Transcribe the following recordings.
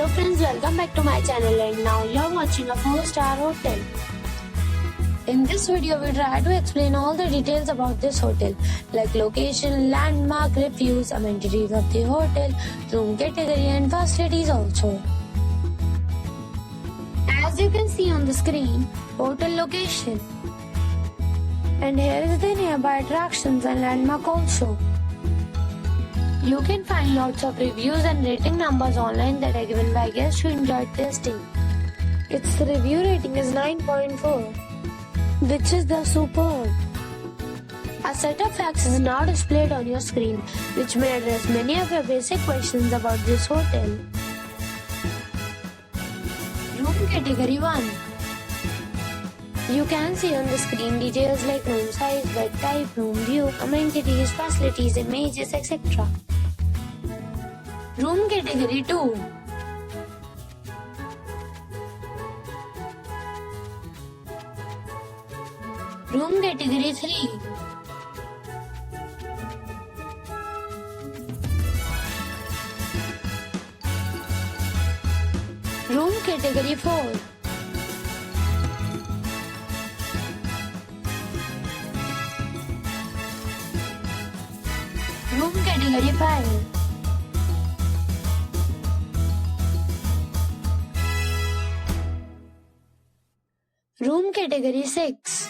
Hello friends, welcome back to my channel, and now you're watching a 4-star hotel. In this video, we try to explain all the details about this hotel, like location, landmark, reviews, amenities of the hotel, room category and facilities also. As you can see on the screen, hotel location. And here is the nearby attractions and landmark also. You can find lots of reviews and rating numbers online that are given by guests who enjoyed their stay. Its review rating is 9.4, which is the superb. A set of facts is now displayed on your screen, which may address many of your basic questions about this hotel. Room Category 1. You can see on the screen details like room size, bed type, room view, amenities, facilities, images, etc. Room Category 2. Room Category 3. Room Category 4. Room Category 5. Room Category 6.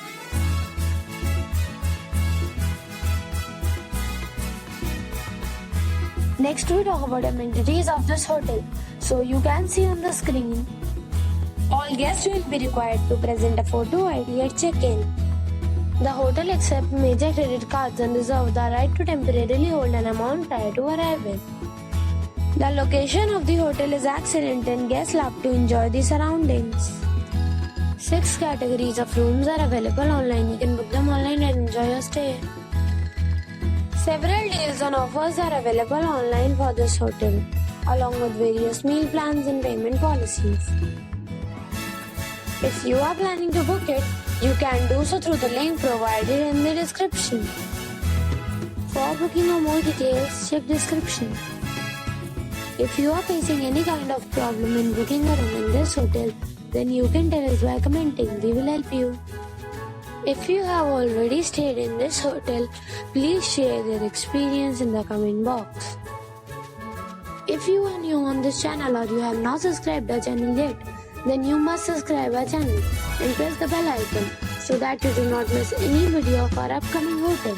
Next we talk about amenities of this hotel. So you can see on the screen, all guests will be required to present a photo ID at check-in. The hotel accepts major credit cards and reserves the right to temporarily hold an amount prior to arrival. The location of the hotel is excellent and guests love to enjoy the surroundings. 6 categories of rooms are available online. You can book them online and enjoy your stay. Several deals and offers are available online for this hotel, along with various meal plans and payment policies. If you are planning to book it, you can do so through the link provided in the description. For booking or more details, check description. If you are facing any kind of problem in booking a room in this hotel, then you can tell us by commenting. We will help you. If you have already stayed in this hotel, please share your experience in the comment box. If you are new on this channel or you have not subscribed our channel yet, then you must subscribe our channel and press the bell icon so that you do not miss any video of our upcoming hotel.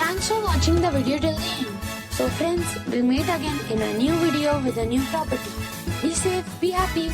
Thanks for watching the video till the end. So friends, we'll meet again in a new video with a new property. Be safe, be happy.